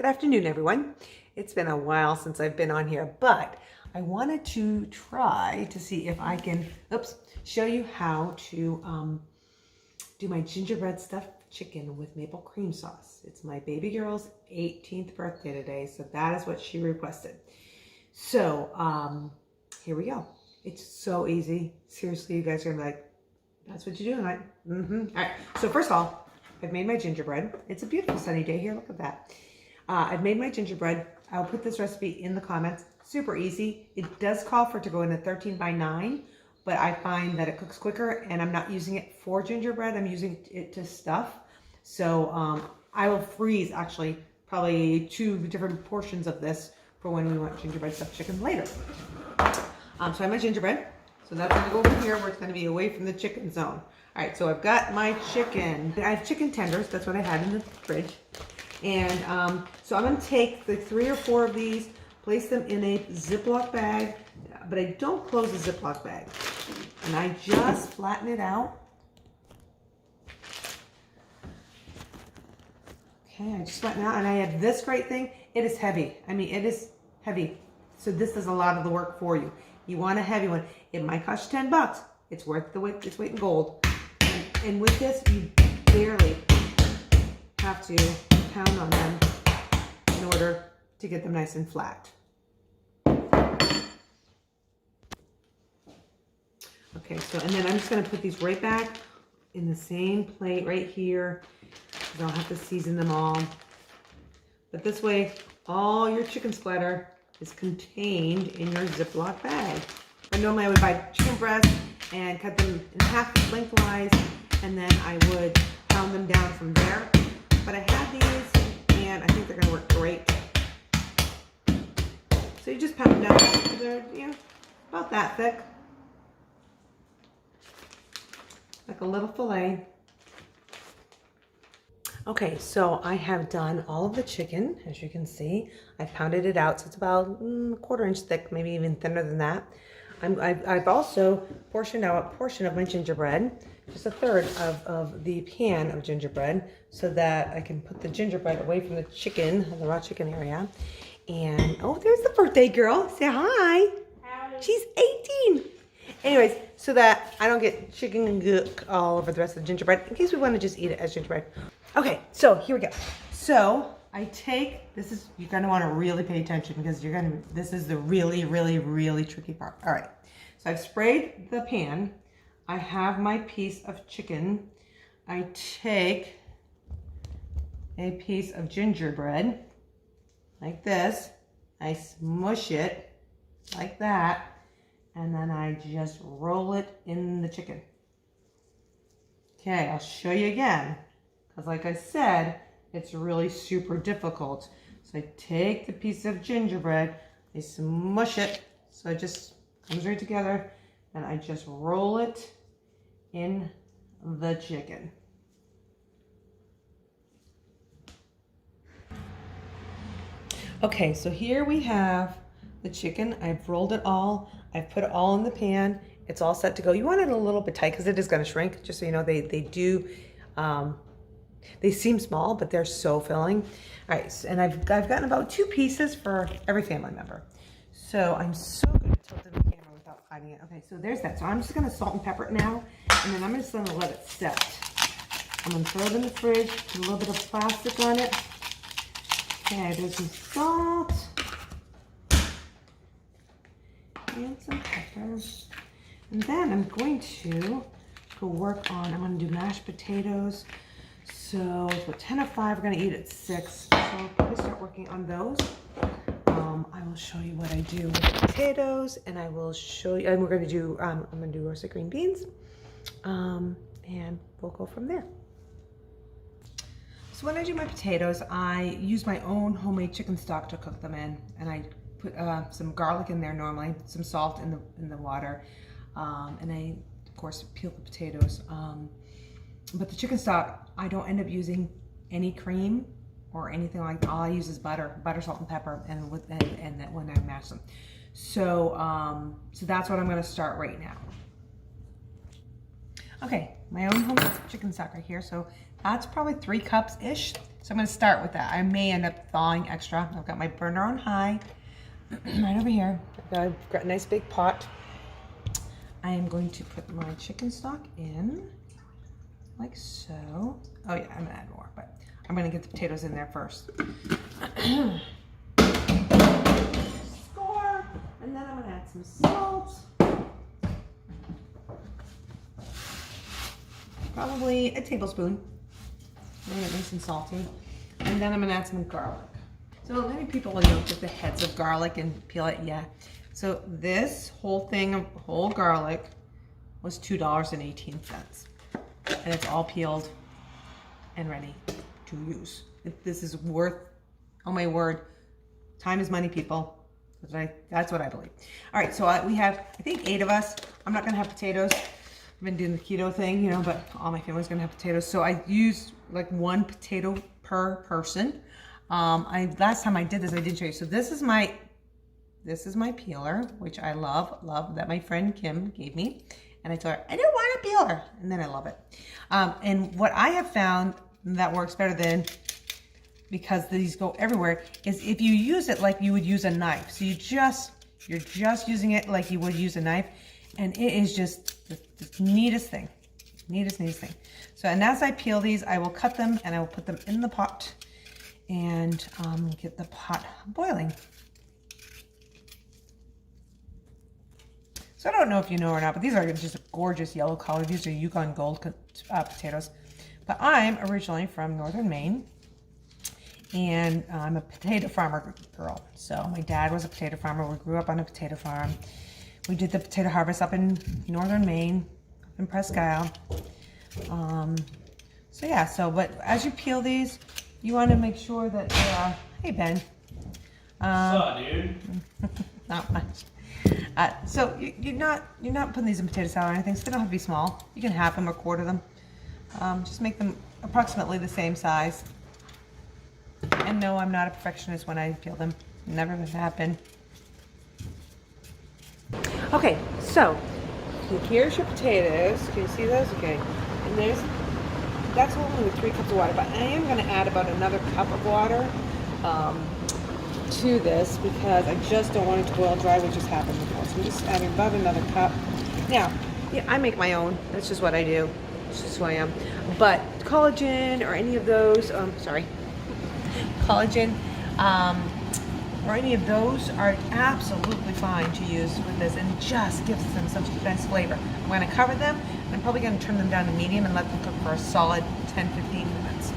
Good afternoon, everyone. It's been a while since I've been on here, but I wanted to try to see if I can, show you how to do my gingerbread stuffed chicken with maple cream sauce. It's my baby girl's 18th birthday today, so that is what she requested. So here we go. It's so easy. Seriously, you guys are gonna be like, that's what you're doing, right? All right, so first of all, I've made my gingerbread. It's a beautiful sunny day here, look at that. I've made my gingerbread. I'll put this recipe in the comments. Super easy. It does call for it to go in a 13 by 9, but I find that it cooks quicker, and I'm not using it for gingerbread. I'm using it to stuff. So I will freeze actually probably 2 different portions of this for when we want gingerbread stuffed chicken later. So I have my gingerbread. So that's gonna go over here where it's gonna be away from the chicken zone. All right, so I've got my chicken. I have chicken tenders. That's what I had in the fridge. And so I'm going to take the 3 or 4 of these, place them in a Ziploc bag, but I don't close the Ziploc bag. And I just flatten it out. Okay, I just flatten it out, and I have this great thing. It is heavy. I mean, it is heavy. So this does a lot of the work for you. You want a heavy one. It might cost you $10. It's worth the weight. It's weight in gold. And with this, you barely have to pound on them in order to get them nice and flat. Okay, so, and then I'm just gonna put these right back in the same plate right here. I don't have to season them all. But this way, all your chicken splatter is contained in your Ziploc bag. Or normally I would buy chicken breasts and cut them in half lengthwise, and then I would pound them down from there. But I had these, and I think they're gonna work great. So you just pound them down. They're, you know, about that thick. Like a little fillet. Okay, so I have done all of the chicken, as you can see. I've pounded it out, so it's about a 1/4 inch thick, maybe even thinner than that. I've also portioned out a portion of my gingerbread, just 1/3 of the pan of gingerbread, so that I can put the gingerbread away from the chicken, the raw chicken area. And, oh, there's the birthday girl. Say hi. Howdy. She's 18. Anyways, so that I don't get chicken gook all over the rest of the gingerbread, in case we want to just eat it as gingerbread. Okay, so here we go. So I take, this is, you're gonna wanna really pay attention because this is the really, really, really tricky part. All right, so I've sprayed the pan. I have my piece of chicken. I take a piece of gingerbread like this. I smush it like that, and then I just roll it in the chicken. Okay, I'll show you again, because like I said, it's really super difficult. So I take the piece of gingerbread, I smush it, so it just comes right together, and I just roll it in the chicken. Okay, so here we have the chicken. I've rolled it all. I've put it all in the pan. It's all set to go. You want it a little bit tight because it is going to shrink, just so you know. They do, they seem small, but they're so filling. All right, and I've gotten about 2 pieces for every family member. So I'm so good at tilting the camera without hiding it. Okay, so there's that. So I'm just going to salt and pepper it now, and then I'm just going to let it set. I'm going to throw it in the fridge, put a little bit of plastic on it. Okay, there's some salt and some pepper. And then I'm going to go work on, I'm going to do mashed potatoes. So it's about 10 to 5, we're going to eat at 6. So I'll probably start working on those. I will show you what I do with the potatoes, and I will show you, and we're going to do, I'm going to do roasted green beans, and we'll go from there. So when I do my potatoes, I use my own homemade chicken stock to cook them in, and I put some garlic in there normally, some salt in the water, and I, of course, peel the potatoes. But the chicken stock, I don't end up using any cream or anything like that. All I use is butter, salt, and pepper, and that when I mash them. So so that's what I'm going to start right now. Okay, my own homemade chicken stock right here. So that's probably 3 cups-ish. So I'm going to start with that. I may end up thawing extra. I've got my burner on high right over here. I've got a nice big pot. I am going to put my chicken stock in like so. Oh yeah, I'm going to add more, but I'm going to get the potatoes in there first. Score! And then I'm going to add some salt. Probably a tablespoon. Make it nice and salty. And then I'm gonna add some garlic. So many people will get the heads of garlic and peel it. Yeah. So this whole thing of whole garlic was $2.18. And it's all peeled and ready to use. This is worth, oh my word, time is money, people. That's what I believe. All right, so we have, I think 8 of us. I'm not gonna have potatoes. I've been doing the keto thing, but all my family's gonna have potatoes. So I used like 1 potato per person. Last time I did this, I did show you. So this is my peeler, which I love that my friend Kim gave me. And I told her, I don't want a peeler. And then I love it. And what I have found that works better than, because these go everywhere, is if you use it like you would use a knife. So you're just using it like you would use a knife. And it is just the neatest thing. Neatest thing. So, and as I peel these, I will cut them and I will put them in the pot and get the pot boiling. So I don't know if you know or not, but these are just a gorgeous yellow color. These are Yukon Gold potatoes. But I'm originally from northern Maine, and I'm a potato farmer girl. So my dad was a potato farmer. We grew up on a potato farm. We did the potato harvest up in northern Maine, in Presque Isle. So yeah, but as you peel these, you want to make sure that they are, hey Ben. What's up, dude? Not much. So you're not putting these in potato salad or anything, so they don't have to be small. You can half them or quarter them. Just make them approximately the same size. And no, I'm not a perfectionist when I peel them. Never gonna happen. Okay, so here's your potatoes. Can you see those? Okay, and that's only with 3 cups of water, but I am going to add about another cup of water to this because I just don't want it to boil dry, which just happened before. So I'm just adding about another cup. Now, yeah, I make my own. That's just what I do. It's just who I am. But collagen or any of those, collagen, or any of those are absolutely fine to use with this, and it just gives them such a nice flavor. I'm going to cover them, and I'm probably going to turn them down to medium and let them cook for a solid 10-15 minutes.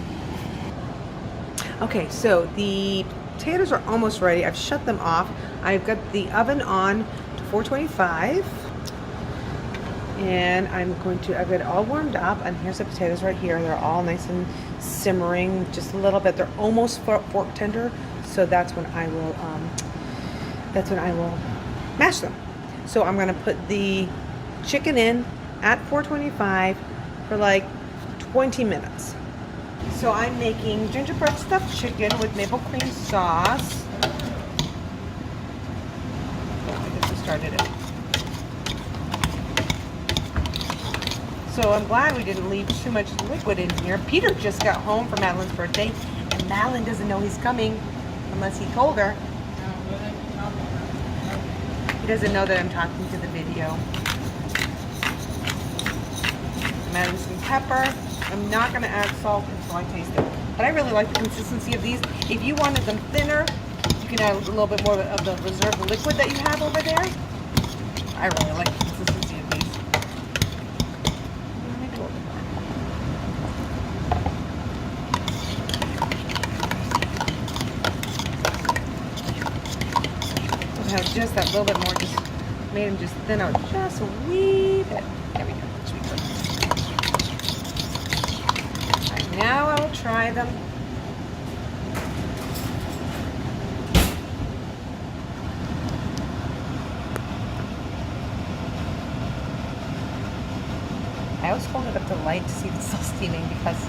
Okay, so the potatoes are almost ready. I've shut them off. I've got the oven on to 425, and I've got it all warmed up, and here's the potatoes right here. They're all nice and simmering just a little bit. They're almost fork tender. So that's when I will mash them. So I'm gonna put the chicken in at 425 for like 20 minutes. So I'm making gingerbread stuffed chicken with maple cream sauce. I guess we started it. So I'm glad we didn't leave too much liquid in here. Peter just got home for Madeline's birthday, and Madeline doesn't know he's coming. Unless he told her. He doesn't know that I'm talking to the video. I'm adding some pepper. I'm not going to add salt until I taste it. But I really like the consistency of these. If you wanted them thinner, you can add a little bit more of the reserved liquid that you have over there. I really like the consistency of these. Maybe a little bit more. Have just that little bit more, just made them just thin out just a wee bit. There we go. All right, now I will try them. I always hold it up to the light to see if it's still steaming because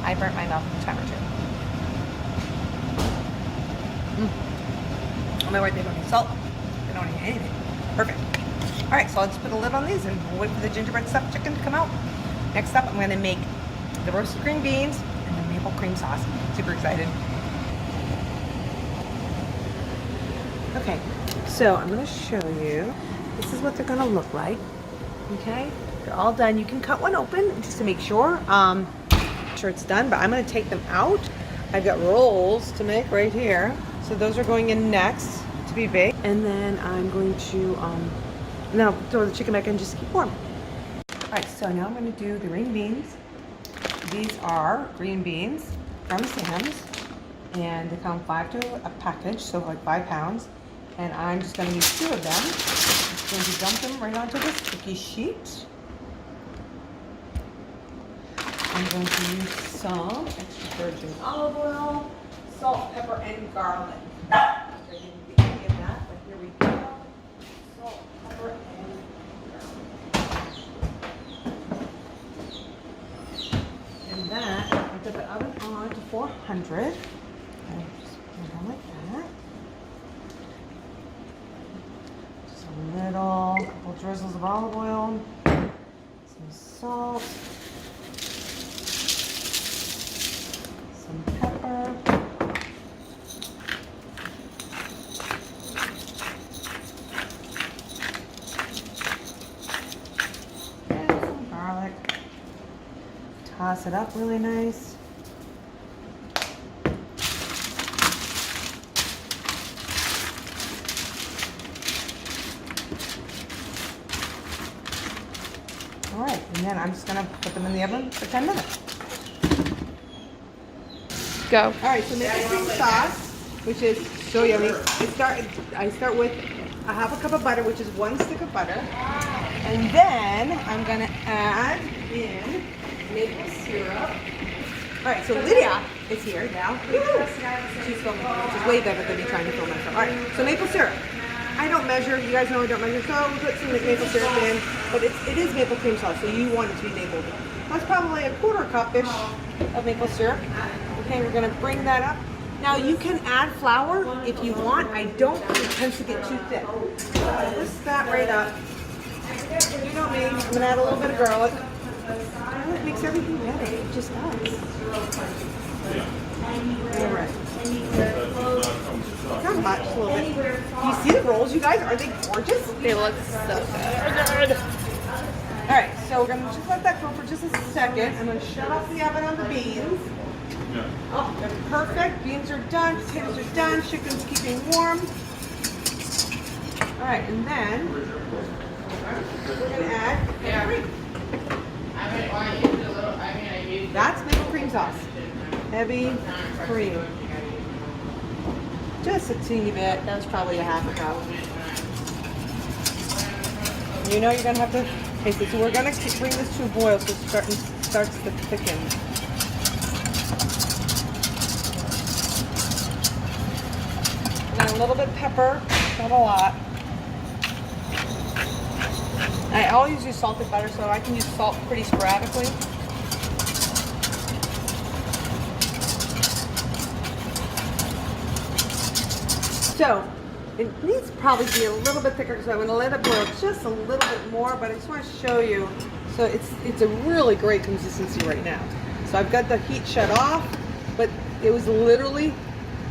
I burnt my mouth a time or two. Oh my word, they don't need salt. They don't need anything. Perfect. All right, so I'll just put a lid on these and wait for the gingerbread stuffed chicken to come out. Next up, I'm going to make the roasted green beans and the maple cream sauce. Super excited. Okay, so I'm gonna show you. This is what they're gonna look like. Okay, they're all done. You can cut one open just to make sure. Sure it's done, but I'm gonna take them out. I've got rolls to make right here. So those are going in next to be baked. And then I'm going to, and then I'll throw the chicken back in and just keep warm. All right, so now I'm gonna do the green beans. These are green beans from Sam's, and they come 5 to a package, so like 5 pounds. And I'm just gonna use 2 of them. I'm just going to dump them right onto this cookie sheet. I'm going to use some extra virgin olive oil, salt, pepper, and garlic. I didn't get any of that, but here we go. Salt, pepper, and garlic. And that, I put the oven on to 400. And just put it on like that. Just a little, couple drizzles of olive oil, some salt. Pepper. And some garlic. Toss it up really nice. All right, and then I'm just gonna put them in the oven for 10 minutes. Go. All right, so maple cream sauce, which is so yummy. I start with a half a cup of butter, which is 1 stick of butter. And then I'm gonna add in maple syrup. All right, so Lydia is here now. She's filming, which is way better than me trying to film myself. All right, so maple syrup. I don't measure, you guys know I don't measure, so we put some maple syrup in, but it is maple cream sauce, so you want it to be maple. That's probably a 1/4 cup-ish of maple syrup. Okay, we're gonna bring that up. Now you can add flour if you want. I don't, it tends to get too thick. So I'll whisk that right up. You know me, I'm gonna add a little bit of garlic. Garlic makes everything better, it just does. All right. Not much, a little bit. Do you see the rolls, you guys? Are they gorgeous? They look so good. All right, so we're gonna just let that go for just a second. I'm gonna shut off the oven on the beans. Oh, they're perfect. Beans are done, potatoes are done, chicken's keeping warm. All right, and then we're gonna add heavy cream. That's maple cream sauce. Heavy cream. Just a teeny bit. That was probably a half a cup. You know you're gonna have to. Okay, so we're gonna bring this to a boil so it starts to thicken. And a little bit of pepper, not a lot. I always use salted butter, so I can use salt pretty sporadically. So, it needs to probably be a little bit thicker, so I'm going to let it boil just a little bit more, but I just want to show you. So it's a really great consistency right now. So I've got the heat shut off, but it was literally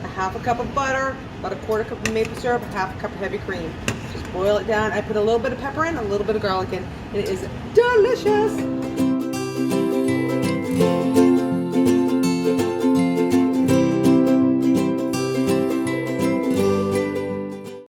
a half a cup of butter, about a 1/4 cup of maple syrup, half a cup of heavy cream. Just boil it down. I put a little bit of pepper in, a little bit of garlic in, and it is delicious.